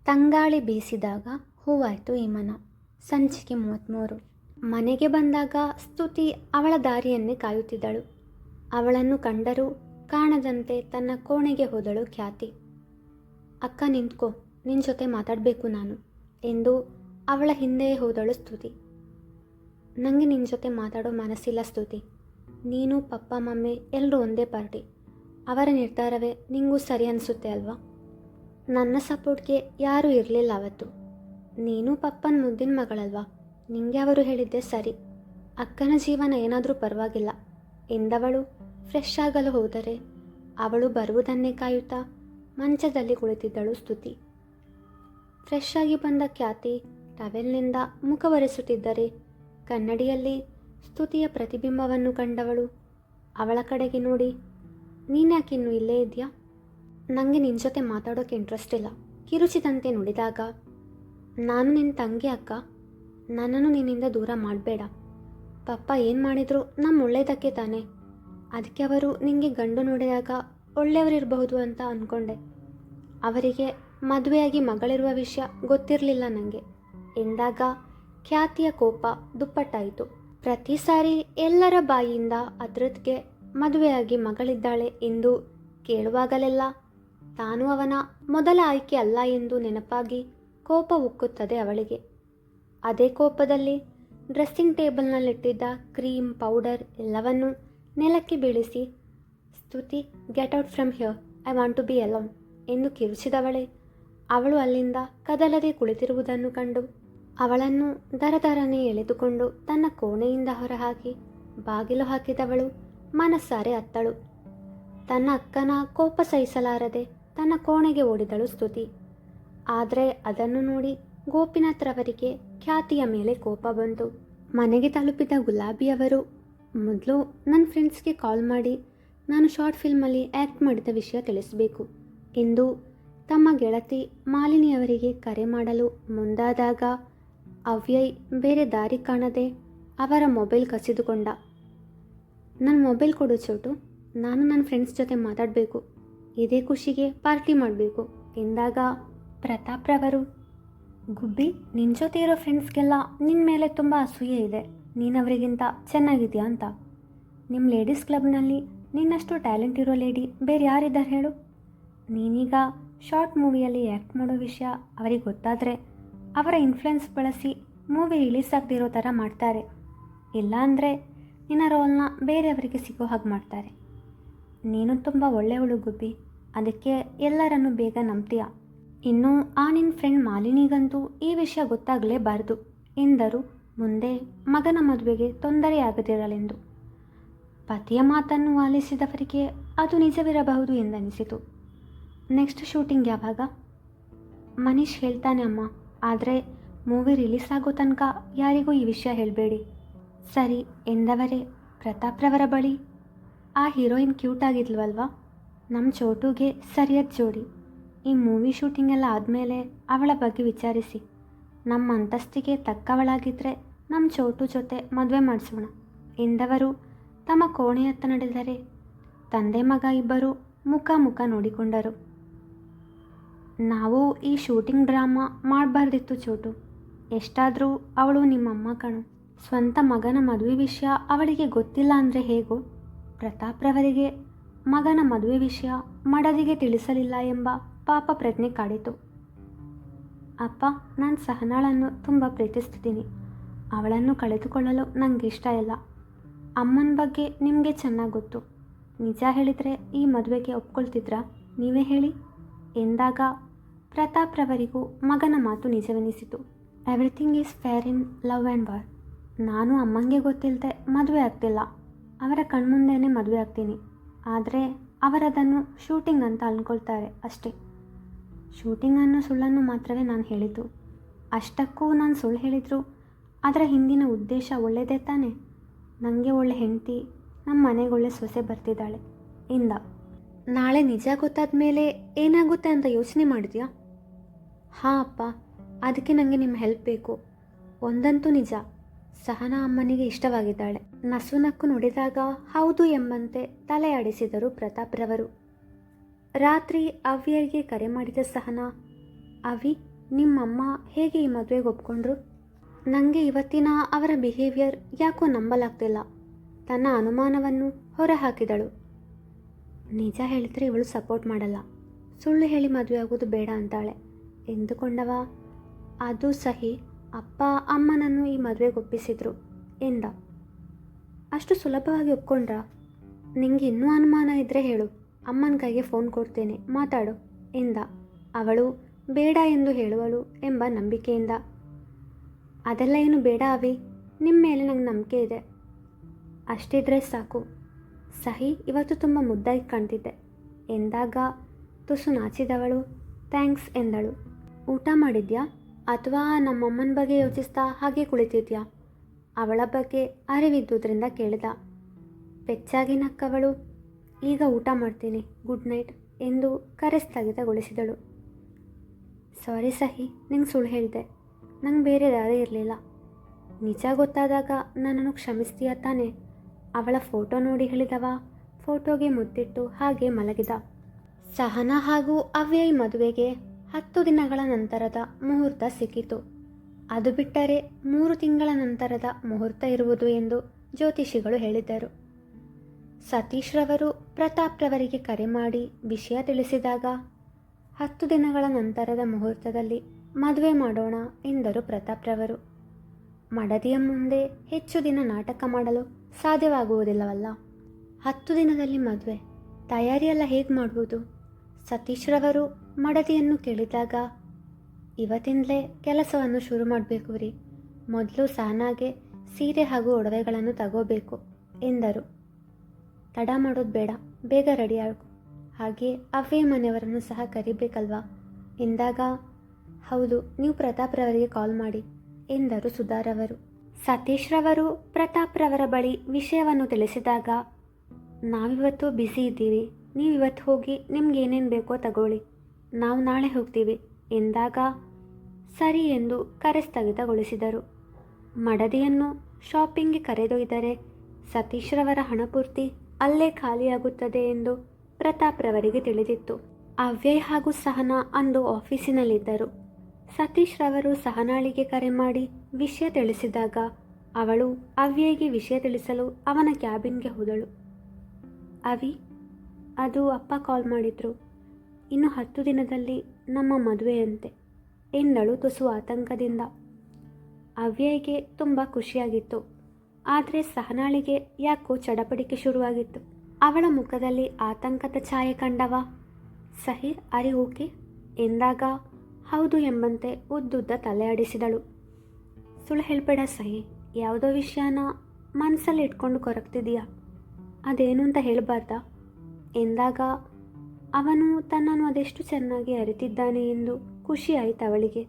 ತಂಗಾಳಿ ಬೀಸಿದಾಗ ಹೂವಾಯಿತು ಈ ಮನ. ಸಂಚಿಕೆ 33. ಮನೆಗೆ ಬಂದಾಗ ಸ್ತುತಿ ಅವಳ ದಾರಿಯನ್ನೇ ಕಾಯುತ್ತಿದ್ದಳು. ಅವಳನ್ನು ಕಂಡರೂ ಕಾಣದಂತೆ ತನ್ನ ಕೋಣೆಗೆ ಹೋದಳು ಖ್ಯಾತಿ. ಅಕ್ಕ ನಿಂತ್ಕೋ, ನಿನ್ನ ಜೊತೆ ಮಾತಾಡಬೇಕು ನಾನು ಎಂದು ಅವಳ ಹಿಂದೆಯೇ ಹೋದಳು ಸ್ತುತಿ. ನನಗೆ ನಿನ್ನ ಜೊತೆ ಮಾತಾಡೋ ಮನಸ್ಸಿಲ್ಲ ಸ್ತುತಿ. ನೀನು ಪಪ್ಪ ಮಮ್ಮಿ ಎಲ್ಲರೂ ಒಂದೇ ಪಾರ್ಟಿ. ಅವರ ನಿರ್ಧಾರವೇ ನಿಂಗೂ ಸರಿ ಅನಿಸುತ್ತೆ ಅಲ್ವಾ? ನನ್ನ ಸಪೋರ್ಟ್ಗೆ ಯಾರೂ ಇರಲಿಲ್ಲ ಅವತ್ತು. ನೀನು ಪಪ್ಪನ ಮುದ್ದಿನ ಮಗಳಲ್ವಾ, ನಿಂಗೆ ಅವರು ಹೇಳಿದ್ದೆ ಸರಿ. ಅಕ್ಕನ ಜೀವನ ಏನಾದರೂ ಪರವಾಗಿಲ್ಲ ಎಂದವಳು ಫ್ರೆಶ್ ಆಗಲು ಹೋದರೆ ಅವಳು ಬರುವುದನ್ನೇ ಕಾಯುತ್ತಾ ಮಂಚದಲ್ಲಿ ಕುಳಿತಿದ್ದಳು ಸ್ತುತಿ. ಫ್ರೆಶ್ ಆಗಿ ಬಂದ ಖ್ಯಾತಿ ಟವೆಲ್ನಿಂದ ಮುಖ ಒರೆಸುತ್ತಿದ್ದರೆ ಕನ್ನಡಿಯಲ್ಲಿ ಸ್ತುತಿಯ ಪ್ರತಿಬಿಂಬವನ್ನು ಕಂಡವಳು ಅವಳ ಕಡೆಗೆ ನೋಡಿ, ನೀನ್ಯಾಕಿನ್ನೂ ಇಲ್ಲೇ ಇದೆಯಾ? ನನಗೆ ನಿನ್ನ ಜೊತೆ ಮಾತಾಡೋಕ್ಕೆ ಇಂಟ್ರೆಸ್ಟ್ ಇಲ್ಲ ಕಿರುಚಿದಂತೆ ನುಡಿದಾಗ, ನಾನು ನಿನ್ನ ತಂಗಿ ಅಕ್ಕ, ನನ್ನನ್ನು ನಿನ್ನಿಂದ ದೂರ ಮಾಡಬೇಡ. ಪಪ್ಪ ಏನು ಮಾಡಿದ್ರು ನಮ್ಮ ಒಳ್ಳೆಯದಕ್ಕೆ ತಾನೆ. ಅದಕ್ಕೆ ಅವರು ನಿನಗೆ ಗಂಡು ನೋಡಿದಾಗ ಒಳ್ಳೆಯವರಿರಬಹುದು ಅಂತ ಅಂದ್ಕೊಂಡೆ. ಅವರಿಗೆ ಮದುವೆಯಾಗಿ ಮಗಳಿರುವ ವಿಷಯ ಗೊತ್ತಿರಲಿಲ್ಲ ನನಗೆ ಎಂದಾಗ ಖ್ಯಾತಿಯ ಕೋಪ ದುಪ್ಪಟ್ಟಾಯಿತು. ಪ್ರತಿ ಸಾರಿ ಎಲ್ಲರ ಬಾಯಿಯಿಂದ ಅದೃತ್ಗೆ ಮದುವೆಯಾಗಿ ಮಗಳಿದ್ದಾಳೆ ಎಂದು ಕೇಳುವಾಗಲೆಲ್ಲ ತಾನು ಅವನ ಮೊದಲ ಆಯ್ಕೆ ಅಲ್ಲ ಎಂದು ನೆನಪಾಗಿ ಕೋಪ ಉಕ್ಕುತ್ತದೆ ಅವಳಿಗೆ. ಅದೇ ಕೋಪದಲ್ಲಿ ಡ್ರೆಸ್ಸಿಂಗ್ ಟೇಬಲ್ನಲ್ಲಿಟ್ಟಿದ್ದ ಕ್ರೀಮ್ ಪೌಡರ್ ಎಲ್ಲವನ್ನೂ ನೆಲಕ್ಕೆ ಬೀಳಿಸಿ, Stuti get out from here, I want to be alone ಎಂದು ಕಿರುಚಿದವಳೆ ಅವಳು ಅಲ್ಲಿಂದ ಕದಲದೆ ಕುಳಿತಿರುವುದನ್ನು ಕಂಡು ಅವಳನ್ನು ದರದರನೆ ಎಳೆದುಕೊಂಡು ತನ್ನ ಕೋಣೆಯಿಂದ ಹೊರಹಾಕಿ ಬಾಗಿಲು ಹಾಕಿದವಳು ಮನಸ್ಸಾರೆ ಅತ್ತಳು. ತನ್ನ ಅಕ್ಕನ ಕೋಪ ಸಹಿಸಲಾರದೆ ತನ್ನ ಕೋಣೆಗೆ ಓಡಿದಳು ಸ್ತುತಿ. ಆದರೆ ಅದನ್ನು ನೋಡಿ ಗೋಪಿನಾಥ್ರವರಿಗೆ ಖ್ಯಾತಿಯ ಮೇಲೆ ಕೋಪ ಬಂತು. ಮನೆಗೆ ತಲುಪಿದ ಗುಲಾಬಿಯವರು ಮೊದಲು ನನ್ನ ಫ್ರೆಂಡ್ಸ್ಗೆ ಕಾಲ್ ಮಾಡಿ ನಾನು ಶಾರ್ಟ್ ಫಿಲ್ಮಲ್ಲಿ ಆ್ಯಕ್ಟ್ ಮಾಡಿದ ವಿಷಯ ತಿಳಿಸಬೇಕು ಎಂದು ತಮ್ಮ ಗೆಳತಿ ಮಾಲಿನಿಯವರಿಗೆ ಕರೆ ಮಾಡಲು ಮುಂದಾದಾಗ ಅವ್ಯಯ್ ಬೇರೆ ದಾರಿ ಕಾಣದೆ ಅವರ ಮೊಬೈಲ್ ಕಸಿದುಕೊಂಡ. ನನ್ನ ಮೊಬೈಲ್ ಕೊಡು ಚೋಟು, ನಾನು ನನ್ನ ಫ್ರೆಂಡ್ಸ್ ಜೊತೆ ಮಾತಾಡಬೇಕು, ಇದೇ ಖುಷಿಗೆ ಪಾರ್ಟಿ ಮಾಡಬೇಕು ಎಂದಾಗ ಪ್ರತಾಪ್ರವರು, ಗುಬ್ಬಿ, ನಿನ್ನ ಜೊತೆ ಇರೋ ಫ್ರೆಂಡ್ಸ್ಗೆಲ್ಲ ನಿನ್ನ ಮೇಲೆ ತುಂಬ ಅಸೂಯೆ ಇದೆ, ನೀನವರಿಗಿಂತ ಚೆನ್ನಾಗಿದೆಯಾ ಅಂತ. ನಿಮ್ಮ ಲೇಡೀಸ್ ಕ್ಲಬ್ನಲ್ಲಿ ನಿನ್ನಷ್ಟು ಟ್ಯಾಲೆಂಟ್ ಇರೋ ಲೇಡಿ ಬೇರೆ ಯಾರಿದ್ದಾರೆ ಹೇಳು? ನೀನೀಗ ಶಾರ್ಟ್ ಮೂವಿಯಲ್ಲಿ ಆ್ಯಕ್ಟ್ ಮಾಡೋ ವಿಷಯ ಅವರಿಗೆ ಗೊತ್ತಾದರೆ ಅವರ ಇನ್ಫ್ಲುಯೆನ್ಸ್ ಬಳಸಿ ಮೂವಿ ರಿಲೀಸ್ ಆಗದಿರೋ ಥರ ಮಾಡ್ತಾರೆ. ಇಲ್ಲಾಂದರೆ ನಿನ್ನ ರೋಲ್ನ ಬೇರೆಯವರಿಗೆ ಸಿಗೋ ಹಾಗೆ ಮಾಡ್ತಾರೆ. ನೀನು ತುಂಬ ಒಳ್ಳೆಯವಳು ಗುಬ್ಬಿ, ಅದಕ್ಕೆ ಎಲ್ಲರನ್ನೂ ಬೇಗ ನಂಬ್ತೀಯ. ಇನ್ನು ಆ ನಿನ್ನ ಫ್ರೆಂಡ್ ಮಾಲಿನಿಗಂತೂ ಈ ವಿಷಯ ಗೊತ್ತಾಗಲೇಬಾರ್ದು ಎಂದರು ಮುಂದೆ ಮಗನ ಮದುವೆಗೆ ತೊಂದರೆಯಾಗದಿರಲೆಂದು. ಪತಿಯ ಮಾತನ್ನು ಆಲಿಸಿದವರಿಗೆ ಅದು ನಿಜವಿರಬಹುದು ಎಂದನಿಸಿತು. ನೆಕ್ಸ್ಟ್ ಶೂಟಿಂಗ್ ಯಾವಾಗ? ಮನೀಶ್ ಹೇಳ್ತಾನೆ ಅಮ್ಮ, ಆದರೆ ಮೂವಿ ರಿಲೀಸ್ ಆಗೋ ತನಕ ಯಾರಿಗೂ ಈ ವಿಷಯ ಹೇಳಬೇಡಿ. ಸರಿ ಎಂದವರೇ ಪ್ರತಾಪ್ರವರ ಬಳಿ, ಆ ಹೀರೋಯಿನ್ ಕ್ಯೂಟ್ ಆಗಿದ್ಲ್ವಲ್ವಾ, ನಮ್ಮ ಚೋಟುಗೆ ಸರಿಯಾದ ಜೋಡಿ. ಈ ಮೂವಿ ಶೂಟಿಂಗ್ ಎಲ್ಲ ಆದಮೇಲೆ ಅವಳ ಬಗ್ಗೆ ವಿಚಾರಿಸಿ, ನಮ್ಮ ಅಂತಸ್ತಿಗೆ ತಕ್ಕವಳಾಗಿದ್ದರೆ ನಮ್ಮ ಚೋಟು ಜೊತೆ ಮದುವೆ ಮಾಡಿಸೋಣ ಎಂದವರು ತಮ್ಮ ಕೋಣೆಯತ್ತ ನಡೆದರೆ ತಂದೆ ಮಗ ಇಬ್ಬರು ಮುಖ ಮುಖ ನೋಡಿಕೊಂಡರು. ನಾವು ಈ ಶೂಟಿಂಗ್ ಡ್ರಾಮಾ ಮಾಡಬಾರ್ದಿತ್ತು ಚೋಟು, ಎಷ್ಟಾದರೂ ಅವಳು ನಿಮ್ಮಮ್ಮ ಕಣು. ಸ್ವಂತ ಮಗನ ಮದುವೆ ವಿಷಯ ಅವಳಿಗೆ ಗೊತ್ತಿಲ್ಲ ಅಂದರೆ ಹೇಗೋ? ಪ್ರತಾಪ್ರವರಿಗೆ ಮಗನ ಮದುವೆ ವಿಷಯ ಮಡದಿಗೆ ತಿಳಿಸಲಿಲ್ಲ ಎಂಬ ಪಾಪ ಪ್ರಜ್ಞೆ ಕಾಡಿತು. ಅಪ್ಪ, ನಾನು ಸಹನಾಳನ್ನು ತುಂಬ ಪ್ರೀತಿಸ್ತಿದ್ದೀನಿ. ಅವಳನ್ನು ಕಳೆದುಕೊಳ್ಳಲು ನನಗೆ ಇಷ್ಟ ಇಲ್ಲ. ಅಮ್ಮನ ಬಗ್ಗೆ ನಿಮಗೆ ಚೆನ್ನಾಗಿ ಗೊತ್ತು. ನಿಜ ಹೇಳಿದರೆ ಈ ಮದುವೆಗೆ ಒಪ್ಕೊಳ್ತಿದ್ರಾ? ನೀವೇ ಹೇಳಿ ಎಂದಾಗ ಪ್ರತಾಪ್ರವರಿಗೂ ಮಗನ ಮಾತು ನಿಜವೆನಿಸಿತು. Everything is fair in love and war. ನಾನು ಅಮ್ಮಂಗೆ ಗೊತ್ತಿಲ್ಲದೆ ಮದುವೆ ಆಗ್ತಿಲ್ಲ, ಅವರ ಕಣ್ಮುಂದೆನೇ ಮದುವೆ ಆಗ್ತೀನಿ. ಆದರೆ ಅವರದನ್ನು ಶೂಟಿಂಗ್ ಅಂತ ಅಂದ್ಕೊಳ್ತಾರೆ ಅಷ್ಟೇ. ಶೂಟಿಂಗ್ ಅನ್ನೋ ಸುಳ್ಳನ್ನು ಮಾತ್ರವೇ ನಾನು ಹೇಳಿದ್ದು. ಅಷ್ಟಕ್ಕೂ ನಾನು ಸುಳ್ಳು ಹೇಳಿದ್ರು ಅದರ ಹಿಂದಿನ ಉದ್ದೇಶ ಒಳ್ಳೆಯದೇ ತಾನೆ. ನನಗೆ ಒಳ್ಳೆ ಹೆಂಡತಿ, ನಮ್ಮ ಮನೆಗೆ ಒಳ್ಳೆ ಸೊಸೆ ಬರ್ತಿದ್ದಾಳೆ ಎಂದ. ನಾಳೆ ನಿಜ ಗೊತ್ತಾದ ಮೇಲೆ ಏನಾಗುತ್ತೆ ಅಂತ ಯೋಚನೆ ಮಾಡಿದ್ಯಾ? ಹಾಂ ಅಪ್ಪ, ಅದಕ್ಕೆ ನನಗೆ ನಿಮ್ಮ ಹೆಲ್ಪ್ ಬೇಕು. ಒಂದಂತೂ ನಿಜ, ಸಹನಾ ಅಮ್ಮನಿಗೆ ಇಷ್ಟವಾಗಿದ್ದಾಳೆ. ನಸುನಕ್ಕು ನುಡಿದಾಗ ಹೌದು ಎಂಬಂತೆ ತಲೆ ಆಡಿಸಿದರು ಪ್ರತಾಪ್ರವರು. ರಾತ್ರಿ ಅವ್ಯಗೆ ಕರೆ ಮಾಡಿದ ಸಹನಾ, ಅವಿ ನಿಮ್ಮಮ್ಮ ಹೇಗೆ ಈ ಮದುವೆಗೆ ಒಪ್ಕೊಂಡ್ರು? ನನಗೆ ಇವತ್ತಿನ ಅವರ ಬಿಹೇವಿಯರ್ ಯಾಕೋ ನಂಬಲಾಗ್ತಿಲ್ಲ. ತನ್ನ ಅನುಮಾನವನ್ನು ಹೊರಹಾಕಿದಳು. ನಿಜ ಹೇಳಿದ್ರೆ ಇವಳು ಸಪೋರ್ಟ್ ಮಾಡಲ್ಲ, ಸುಳ್ಳು ಹೇಳಿ ಮದುವೆ ಆಗೋದು ಬೇಡ ಅಂತಾಳೆ ಎಂದುಕೊಂಡವ. ಅದು ಸಹಿ, ಅಪ್ಪ ಅಮ್ಮನನ್ನು ಈ ಮದುವೆಗೆ ಒಪ್ಪಿಸಿದ್ರು ಎಂದ. ಅಷ್ಟು ಸುಲಭವಾಗಿ ಒಪ್ಕೊಂಡ್ರಾ? ನಿಂಗೆ ಇನ್ನೂ ಅನುಮಾನ ಇದ್ದರೆ ಹೇಳು, ಅಮ್ಮನ ಕೈಗೆ ಫೋನ್ ಕೊಡ್ತೇನೆ, ಮಾತಾಡು ಎಂದ. ಅವಳು ಬೇಡ ಎಂದು ಹೇಳುವಳು ಎಂಬ ನಂಬಿಕೆಯಿಂದ. ಅದೆಲ್ಲ ಏನು ಬೇಡ ಅವಿ, ನಿಮ್ಮ ಮೇಲೆ ನಂಗೆ ನಂಬಿಕೆ ಇದೆ, ಅಷ್ಟಿದ್ರೆ ಸಾಕು. ಸಹಿ ಇವತ್ತು ತುಂಬ ಮುದ್ದಾಗಿ ಕಾಣ್ತಿದ್ದೆ ಎಂದಾಗ ತುಸು ನಾಚಿದವಳು ಥ್ಯಾಂಕ್ಸ್ ಎಂದಳು. ಊಟ ಮಾಡಿದ್ಯಾ ಅಥವಾ ನಮ್ಮಮ್ಮನ ಬಗ್ಗೆ ಯೋಚಿಸ್ತಾ ಹಾಗೆ ಕುಳಿತಿದ್ಯಾ? ಅವಳ ಬಗ್ಗೆ ಅರಿವಿದ್ದುದರಿಂದ ಕೇಳಿದ. ಪೆಚ್ಚಾಗಿ ನಕ್ಕವಳು ಈಗ ಊಟ ಮಾಡ್ತೀನಿ, ಗುಡ್ ನೈಟ್ ಎಂದು ಕರೆ ಸ್ಥಗಿತಗೊಳಿಸಿದಳು. ಸಾರಿ ಸಹಿ, ನಿಂಗೆ ಸುಳ್ಳು ಹೇಳಿದೆ, ನಂಗೆ ಬೇರೆ ದಾರಿ ಇರಲಿಲ್ಲ. ನಿಜ ಗೊತ್ತಾದಾಗ ನನ್ನನ್ನು ಕ್ಷಮಿಸ್ತೀಯ ತಾನೆ? ಅವಳ ಫೋಟೋ ನೋಡಿ ಹೇಳಿದವ ಫೋಟೋಗೆ ಮುತ್ತಿಟ್ಟು ಹಾಗೆ ಮಲಗಿದ. ಸಹನಾ ಹಾಗೂ ಅವ್ಯಯ್ ಮದುವೆಗೆ 10 ದಿನಗಳ ನಂತರದ ಮುಹೂರ್ತ ಸಿಕ್ಕಿತು. ಅದು ಬಿಟ್ಟರೆ 3 ತಿಂಗಳ ನಂತರದ ಮುಹೂರ್ತ ಇರುವುದು ಎಂದು ಜ್ಯೋತಿಷಿಗಳು ಹೇಳಿದ್ದರು. ಸತೀಶ್ ರವರು ಪ್ರತಾಪ್ ರವರಿಗೆ ಕರೆ ಮಾಡಿ ವಿಷಯ ತಿಳಿಸಿದಾಗ 10 ದಿನಗಳ ನಂತರದ ಮುಹೂರ್ತದಲ್ಲಿ ಮದುವೆ ಮಾಡೋಣ ಎಂದರು ಪ್ರತಾಪ್ ರವರು. ಮಡದಿಯ ಮುಂದೆ ಹೆಚ್ಚು ದಿನ ನಾಟಕ ಮಾಡಲು ಸಾಧ್ಯವಾಗುವುದಿಲ್ಲವಲ್ಲ. 10 ದಿನದಲ್ಲಿ ಮದುವೆ, ತಯಾರಿಯೆಲ್ಲ ಹೇಗೆ ಮಾಡುವುದು? ಸತೀಶ್ ರವರು ಮಡದಿಯನ್ನು ಕೇಳಿದಾಗ, ಇವತ್ತಿಂದಲೇ ಕೆಲಸವನ್ನು ಶುರು ಮಾಡಬೇಕು ರೀ, ಮೊದಲು ಸಹನಾಗೆ ಸೀರೆ ಹಾಗೂ ಒಡವೆಗಳನ್ನು ತಗೋಬೇಕು ಎಂದರು. ತಡ ಮಾಡೋದು ಬೇಡ, ಬೇಗ ರೆಡಿ ಆಗು, ಹಾಗೆ ಅವೇ ಮನೆಯವರನ್ನು ಸಹ ಕರಿಬೇಕಲ್ವಾ ಎಂದಾಗ, ಹೌದು, ನೀವು ಪ್ರತಾಪ್ ರವರಿಗೆ ಕಾಲ್ ಮಾಡಿ ಎಂದರು ಸುಧಾರವರು. ಸತೀಶ್ ರವರು ಪ್ರತಾಪ್ ರವರ ಬಳಿ ವಿಷಯವನ್ನು ತಿಳಿಸಿದಾಗ, ನಾವಿವತ್ತು ಬ್ಯುಸಿ ಇದ್ದೀವಿ, ನೀವಿವತ್ತು ಹೋಗಿ ನಿಮ್ಗೆ ಏನೇನು ಬೇಕೋ ತಗೊಳ್ಳಿ, ನಾವು ನಾಳೆ ಹೋಗ್ತೀವಿ ಎಂದಾಗ ಸರಿ ಎಂದು ಕರೆ ಸ್ಥಗಿತಗೊಳಿಸಿದರು. ಮಡದಿಯನ್ನು ಶಾಪಿಂಗ್ಗೆ ಕರೆದೊಯ್ದರೆ ಸತೀಶ್ ರವರ ಹಣ ಪೂರ್ತಿ ಅಲ್ಲೇ ಖಾಲಿಯಾಗುತ್ತದೆ ಎಂದು ಪ್ರತಾಪ್ ರವರಿಗೆ ತಿಳಿದಿತ್ತು. ಅವ್ಯಯ್ ಹಾಗೂ ಸಹನಾ ಅಂದು ಆಫೀಸಿನಲ್ಲಿದ್ದರು. ಸತೀಶ್ ರವರು ಸಹನಾಳಿಗೆ ಕರೆ ಮಾಡಿ ವಿಷಯ ತಿಳಿಸಿದಾಗ ಅವಳು ಅವ್ಯಯ್ಗೆ ವಿಷಯ ತಿಳಿಸಲು ಅವನ ಕ್ಯಾಬಿನ್ಗೆ ಹೋದಳು. ಅವಿ, ಅದು ಅಪ್ಪ ಕಾಲ್ ಮಾಡಿದ್ರು, ಇನ್ನು 10 ದಿನದಲ್ಲಿ ನಮ್ಮ ಮದುವೆಯಂತೆ ಎಂದಳು ತುಸು ಆತಂಕದಿಂದ. ಅವ್ಯಯ್ಗೆ ತುಂಬ ಖುಷಿಯಾಗಿತ್ತು, ಆದರೆ ಸಹನಾಳಿಗೆ ಯಾಕೋ ಚಡಪಡಿಕೆ ಶುರುವಾಗಿತ್ತು. ಅವಳ ಮುಖದಲ್ಲಿ ಆತಂಕದ ಛಾಯೆ ಕಂಡವ. ಸಹಿ, ಅರಿ ಓಕೆ ಎಂದಾಗ ಹೌದು ಎಂಬಂತೆ ಉದ್ದುದ್ದ ತಲೆ ಆಡಿಸಿದಳು. ಸುಳ್ಳು ಹೇಳ್ಬೇಡ ಸಹಿ, ಯಾವುದೋ ವಿಷಯನ ಮನಸ್ಸಲ್ಲಿ ಇಟ್ಕೊಂಡು ಕೊರಗ್ತಿದೀಯಾ, ಅದೇನು ಅಂತ ಹೇಳಬಾರ್ದಾ ಎಂದಾಗ ಅವನು ತನ್ನನ್ನು ಅದೆಷ್ಟು ಚೆನ್ನಾಗಿ ಅರಿತಿದ್ದಾನೆ ಎಂದು ಖುಷಿಯಾಯಿತು ಅವಳಿಗೆ.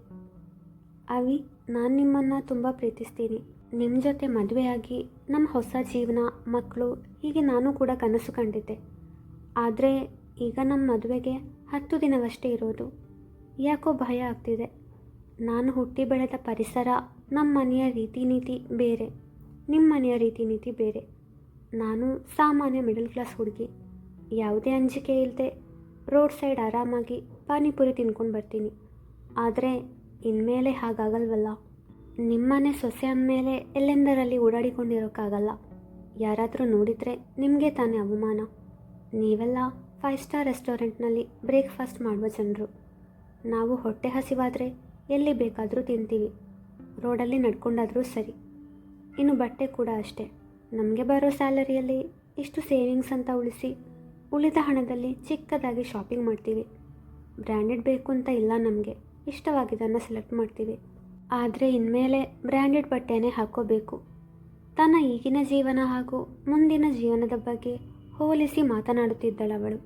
ಅವಿ, ನಾನು ನಿಮ್ಮನ್ನು ತುಂಬ ಪ್ರೀತಿಸ್ತೀನಿ, ನಿಮ್ಮ ಜೊತೆ ಮದುವೆಯಾಗಿ ನಮ್ಮ ಹೊಸ ಜೀವನ, ಮಕ್ಕಳು, ಹೀಗೆ ನಾನು ಕೂಡ ಕನಸು ಕಂಡಿದ್ದೆ. ಆದರೆ ಈಗ ನಮ್ಮ ಮದುವೆಗೆ 10 ದಿನವಷ್ಟೇ ಇರೋದು, ಯಾಕೋ ಭಯ ಆಗ್ತಿದೆ. ನಾನು ಹುಟ್ಟಿ ಬೆಳೆದ ಪರಿಸರ, ನಮ್ಮ ಮನೆಯ ರೀತಿ ನೀತಿ ಬೇರೆ, ನಿಮ್ಮ ಮನೆಯ ರೀತಿ ನೀತಿ ಬೇರೆ. ನಾನು ಸಾಮಾನ್ಯ ಮಿಡಲ್ ಕ್ಲಾಸ್ ಹುಡುಗಿ, ಯಾವುದೇ ಅಂಜಿಕೆ ಇಲ್ಲದೆ ರೋಡ್ ಸೈಡ್ ಆರಾಮಾಗಿ ಪಾನಿಪುರಿ ತಿನ್ಕೊಂಡು ಬರ್ತೀನಿ. ಆದರೆ ಇನ್ಮೇಲೆ ಹಾಗಾಗಲ್ವಲ್ಲ. ನಿಮ್ಮನೆ ಸೊಸೆ ಅಂದಮೇಲೆ ಎಲ್ಲೆಂದರಲ್ಲಿ ಓಡಾಡಿಕೊಂಡಿರೋಕ್ಕಾಗಲ್ಲ. ಯಾರಾದರೂ ನೋಡಿದರೆ ನಿಮಗೆ ತಾನೇ ಅವಮಾನ. ನೀವೆಲ್ಲ 5 ಸ್ಟಾರ್ ರೆಸ್ಟೋರೆಂಟ್ನಲ್ಲಿ ಬ್ರೇಕ್ಫಾಸ್ಟ್ ಮಾಡುವ ಜನರು. ನಾವು ಹೊಟ್ಟೆ ಹಸಿವಾದರೆ ಎಲ್ಲಿ ಬೇಕಾದರೂ ತಿಂತೀವಿ, ರೋಡಲ್ಲಿ ನಡ್ಕೊಂಡಾದರೂ ಸರಿ. ಇನ್ನು ಬಟ್ಟೆ ಕೂಡ ಅಷ್ಟೇ, ನಮಗೆ ಬರೋ ಸ್ಯಾಲರಿಯಲ್ಲಿ ಇಷ್ಟು ಸೇವಿಂಗ್ಸ್ ಅಂತ ಉಳಿಸಿ ಉಳಿದ ಹಣದಲ್ಲಿ ಚಿಕ್ಕದಾಗಿ ಶಾಪಿಂಗ್ ಮಾಡ್ತೀವಿ. ಬ್ರ್ಯಾಂಡೆಡ್ ಬೇಕು ಅಂತ ಇಲ್ಲ, ನಮಗೆ ಇಷ್ಟವಾಗಿದ್ದನ್ನು ಸೆಲೆಕ್ಟ್ ಮಾಡ್ತೀವಿ. ಆದರೆ ಇನ್ಮೇಲೆ ಬ್ರ್ಯಾಂಡೆಡ್ ಬಟ್ಟೆನೇ ಹಾಕ್ಕೋಬೇಕು. ತನ್ನ ಈಗಿನ ಜೀವನ ಹಾಗೂ ಮುಂದಿನ ಜೀವನದ ಬಗ್ಗೆ ಹೋಲಿಸಿ ಮಾತನಾಡುತ್ತಿದ್ದಳವಳು.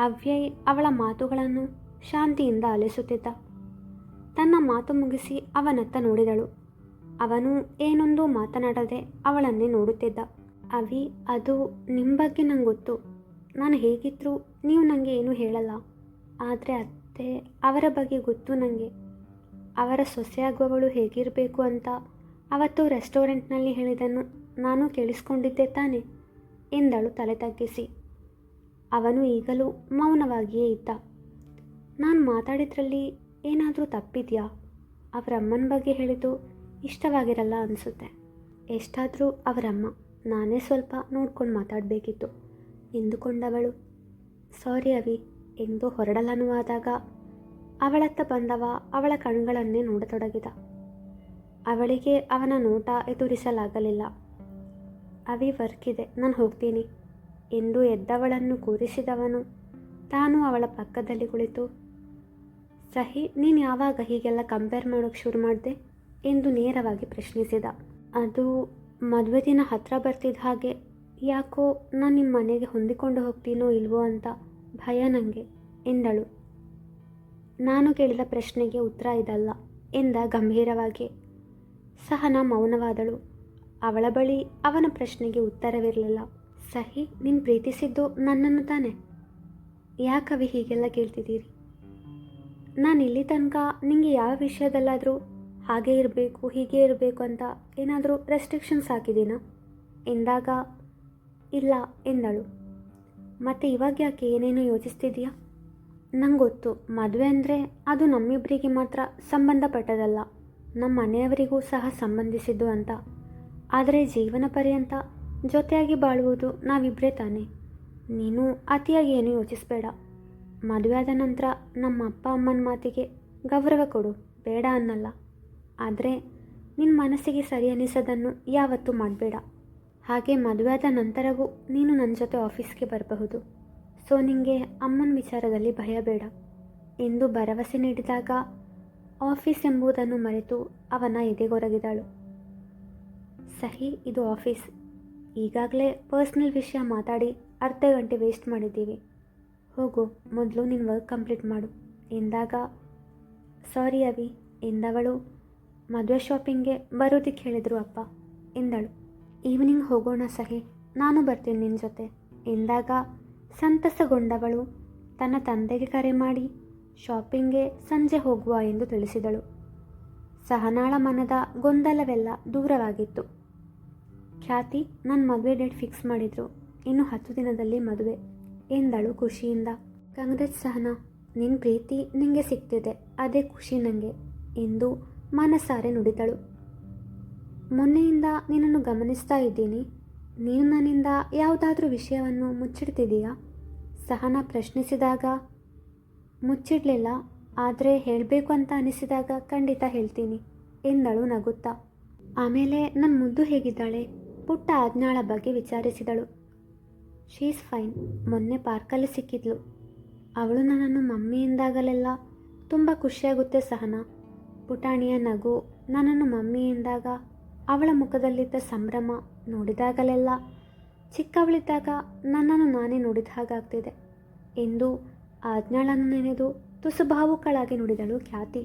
ಅವ್ಯಯ್ ಅವಳ ಮಾತುಗಳನ್ನು ಶಾಂತಿಯಿಂದ ಆಲಿಸುತ್ತಿದ್ದ. ತನ್ನ ಮಾತು ಮುಗಿಸಿ ಅವನತ್ತ ನೋಡಿದಳು. ಅವನು ಏನೊಂದು ಮಾತನಾಡದೆ ಅವಳನ್ನೇ ನೋಡುತ್ತಿದ್ದ. ಅವಿ, ಅದು ನಿಮ್ಮ ಬಗ್ಗೆ ನಂಗೆ ಗೊತ್ತು. ನಾನು ಹೇಗಿದ್ದರೂ ನೀವು ನನಗೆ ಏನೂ ಹೇಳಲ್ಲ. ಆದರೆ ಅತ್ತೆ ಅವರ ಬಗ್ಗೆ ಗೊತ್ತು ನನಗೆ. ಅವರ ಸೊಸೆಯಾಗುವವಳು ಹೇಗಿರಬೇಕು ಅಂತ ಅವತ್ತು ರೆಸ್ಟೋರೆಂಟ್ನಲ್ಲಿ ಹೇಳಿದ್ದನ್ನು ನಾನು ಕೇಳಿಸ್ಕೊಂಡಿದ್ದೆ ತಾನೆ ಎಂದಳು ತಲೆ ತಗ್ಗಿಸಿ. ಅವನು ಈಗಲೂ ಮೌನವಾಗಿಯೇ ಇದ್ದ. ನಾನು ಮಾತಾಡಿದ್ರಲ್ಲಿ ಏನಾದರೂ ತಪ್ಪಿದೆಯಾ? ಅವರಮ್ಮನ ಬಗ್ಗೆ ಹೇಳಿದ್ದು ಇಷ್ಟವಾಗಿರಲ್ಲ ಅನಿಸುತ್ತೆ. ಎಷ್ಟಾದರೂ ಅವರಮ್ಮ, ನಾನೇ ಸ್ವಲ್ಪ ನೋಡ್ಕೊಂಡು ಮಾತಾಡಬೇಕಿತ್ತು ಎಂದುಕೊಂಡವಳು. ಸಾರಿ ಅವಿ ಎಂದು ಹೊರಡಲನುವಾದಾಗ ಅವಳತ್ತ ಬಂದವ ಅವಳ ಕಣ್ಗಳನ್ನೇ ನೋಡತೊಡಗಿದ. ಅವಳಿಗೆ ಅವನ ನೋಟ ಎದುರಿಸಲಾಗಲಿಲ್ಲ. ಅವಿ ವರ್ಕ್ ಇದೆ, ನಾನು ಹೋಗ್ತೀನಿ ಎಂದು ಎದ್ದವಳನ್ನು ಕೂರಿಸಿದವನು ತಾನು ಅವಳ ಪಕ್ಕದಲ್ಲಿ ಕುಳಿತು, ಸಹಿ ನೀನು ಯಾವಾಗ ಹೀಗೆಲ್ಲ ಕಂಪೇರ್ ಮಾಡೋಕ್ಕೆ ಶುರು ಮಾಡಿದೆ ಎಂದು ನೇರವಾಗಿ ಪ್ರಶ್ನಿಸಿದ. ಅದು ಮದುವೆ ದಿನ ಹತ್ತಿರ ಬರ್ತಿದ್ದ ಹಾಗೆ ಯಾಕೋ ನಾನು ನಿಮ್ಮ ಮನೆಗೆ ಹೊಂದಿಕೊಂಡು ಹೋಗ್ತೀನೋ ಇಲ್ವೋ ಅಂತ ಭಯ ನನಗೆ ಎಂದಳು. ನಾನು ಕೇಳಿದ ಪ್ರಶ್ನೆಗೆ ಉತ್ತರ ಇದಲ್ಲ ಎಂದ ಗಂಭೀರವಾಗಿ. ಸಹನಾ ಮೌನವಾದಳು. ಅವಳ ಬಳಿ ಅವನ ಪ್ರಶ್ನೆಗೆ ಉತ್ತರವಿರಲಿಲ್ಲ. ಸಹಿ, ನೀನು ಪ್ರೀತಿಸಿದ್ದು ನನ್ನನ್ನು ತಾನೆ? ಯಾಕವಿ ಹೀಗೆಲ್ಲ ಕೇಳ್ತಿದ್ದೀರಿ? ನಾನು ಇಲ್ಲಿ ತನಕ ನಿಮಗೆ ಯಾವ ವಿಷಯದಲ್ಲಾದರೂ ಹಾಗೆ ಇರಬೇಕು ಹೀಗೆ ಇರಬೇಕು ಅಂತ ಏನಾದರೂ ರೆಸ್ಟ್ರಿಕ್ಷನ್ಸ್ ಹಾಕಿದ್ದೀನಾ ಎಂದಾಗ ಇಲ್ಲ ಎಂದಳು. ಮತ್ತು ಇವಾಗ ಯಾಕೆ ಏನೇನೋ ಯೋಚಿಸ್ತಿದೆಯಾ? ನಂಗೆ ಗೊತ್ತು, ಮದುವೆ ಅಂದರೆ ಅದು ನಮ್ಮಿಬ್ಬರಿಗೆ ಮಾತ್ರ ಸಂಬಂಧಪಟ್ಟದಲ್ಲ, ನಮ್ಮ ಮನೆಯವರಿಗೂ ಸಹ ಸಂಬಂಧಿಸಿದ್ದು ಅಂತ. ಆದರೆ ಜೀವನ ಪರ್ಯಂತ ಜೊತೆಯಾಗಿ ಬಾಳುವುದು ನಾವಿಬ್ಬರೇ ತಾನೆ. ನೀನು ಅತಿಯಾಗಿ ಏನೂ ಯೋಚಿಸಬೇಡ. ಮದುವೆ ಆದ ನಂತರ ನಮ್ಮ ಅಪ್ಪ ಅಮ್ಮನ ಮಾತಿಗೆ ಗೌರವ ಕೊಡು, ಬೇಡ ಅನ್ನಲ್ಲ. ಆದರೆ ನಿನ್ನ ಮನಸ್ಸಿಗೆ ಸರಿ ಅನ್ನಿಸೋದನ್ನು ಯಾವತ್ತೂ ಮಾಡಬೇಡ. ಹಾಗೆ ಮದುವೆ ಆದ ನಂತರವೂ ನೀನು ನನ್ನ ಜೊತೆ ಆಫೀಸ್ಗೆ ಬರಬಹುದು. ಸೊ ನಿನಗೆ ಅಮ್ಮನ ವಿಚಾರದಲ್ಲಿ ಭಯ ಬೇಡ ಎಂದು ಭರವಸೆ ನೀಡಿದಾಗ ಆಫೀಸ್ ಎಂಬುದನ್ನು ಮರೆತು ಅವನ ಎದೆಗೊರಗಿದಳು. ಸಹಿ, ಇದು ಆಫೀಸ್. ಈಗಾಗಲೇ ಪರ್ಸ್ನಲ್ ವಿಷಯ ಮಾತಾಡಿ ಅರ್ಧ ಗಂಟೆ ವೇಸ್ಟ್ ಮಾಡಿದ್ದೀವಿ. ಹೋಗು, ಮೊದಲು ನಿನ್ನ ವರ್ಕ್ ಕಂಪ್ಲೀಟ್ ಮಾಡು ಎಂದಾಗ ಸಾರಿ ಅವಿ ಎಂದವಳು. ಮದುವೆ ಶಾಪಿಂಗ್ಗೆ ಬರೋದಕ್ಕೆ ಹೇಳಿದರು ಅಪ್ಪ ಎಂದಳು. ಈವ್ನಿಂಗ್ ಹೋಗೋಣ ಸಹಿ, ನಾನು ಬರ್ತೀನಿ ನಿನ್ನ ಜೊತೆ ಎಂದಾಗ ಸಂತಸಗೊಂಡವಳು ತನ್ನ ತಂದೆಗೆ ಕರೆ ಮಾಡಿ ಶಾಪಿಂಗ್ಗೆ ಸಂಜೆ ಹೋಗುವ ಎಂದು ತಿಳಿಸಿದಳು. ಸಹನಾಳ ಮನದ ಗೊಂದಲವೆಲ್ಲ ದೂರವಾಗಿತ್ತು. ಖ್ಯಾತಿ, ನನ್ನ ಮದುವೆ ಡೇಟ್ ಫಿಕ್ಸ್ ಮಾಡಿದರು, ಇನ್ನು 10 ದಿನದಲ್ಲಿ ಮದುವೆ ಎಂದಳು ಖುಷಿಯಿಂದ. ಕಂಗ್ರೆಸ್ ಸಹನಾ, ನಿನ್ನ ಪ್ರೀತಿ ನಿನಗೆ ಸಿಗ್ತಿದೆ, ಅದೇ ಖುಷಿ ನನಗೆ ಎಂದು ಮನಸಾರೆ ನುಡಿದಳು. ಮೊನ್ನೆಯಿಂದ ನಿನ್ನನ್ನು ಗಮನಿಸ್ತಾ ಇದ್ದೀನಿ. ನೀನು ನನ್ನಿಂದ ಯಾವುದಾದ್ರೂ ವಿಷಯವನ್ನು ಮುಚ್ಚಿಡ್ತಿದೀಯಾ? ಸಹನಾ ಪ್ರಶ್ನಿಸಿದಾಗ ಮುಚ್ಚಿಡಲಿಲ್ಲ, ಆದರೆ ಹೇಳಬೇಕು ಅಂತ ಅನಿಸಿದಾಗ ಖಂಡಿತ ಹೇಳ್ತೀನಿ ಎಂದಳು ನಗುತ್ತಾ. ಆಮೇಲೆ ನನ್ನ ಮುದ್ದು ಹೇಗಿದ್ದಾಳೆ? ಪುಟ್ಟ ಆಜ್ಞಾಳ ಬಗ್ಗೆ ವಿಚಾರಿಸಿದಳು. She is fine. ಮೊನ್ನೆ ಪಾರ್ಕಲ್ಲಿ ಸಿಕ್ಕಿದ್ಲು. ಅವಳು ನನ್ನನ್ನು ಮಮ್ಮಿ ಎಂದಾಗಲೆಲ್ಲ ತುಂಬ ಖುಷಿಯಾಗುತ್ತೆ ಸಹನಾ. ಪುಟಾಣಿಯ ನಗು, ನನ್ನನ್ನು ಮಮ್ಮಿ ಎಂದಾಗ ಅವಳ ಮುಖದಲ್ಲಿದ್ದ ಸಂಭ್ರಮ ನೋಡಿದಾಗಲೆಲ್ಲ ಚಿಕ್ಕವಳಿದ್ದಾಗ ನನ್ನನ್ನು ನಾನೇ ನೋಡಿದ ಹಾಗಾಗ್ತಿದೆ ಎಂದು ಆಜ್ಞಾಳನ್ನು ನೆನೆದು ತುಸು ಭಾವುಕಳಾಗಿ ನುಡಿದಳು ಖ್ಯಾತಿ.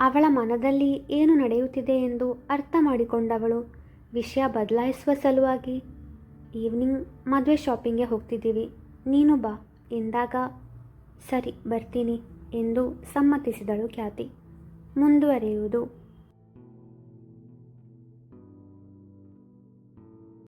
ಅವಳ ಮನದಲ್ಲಿ ಏನು ನಡೆಯುತ್ತಿದೆ ಎಂದು ಅರ್ಥ ಮಾಡಿಕೊಂಡವಳು ವಿಷಯ ಬದಲಾಯಿಸುವ ಸಲುವಾಗಿ, ಈವ್ನಿಂಗ್ ಮದುವೆ ಶಾಪಿಂಗ್ಗೆ ಹೋಗ್ತಿದ್ದೀವಿ, ನೀನು ಬಾ ಎಂದಾಗ ಸರಿ ಬರ್ತೀನಿ ಎಂದು ಸಮ್ಮತಿಸಿದಳು ಖ್ಯಾತಿ. ಮುಂದುವರಿಯುವುದು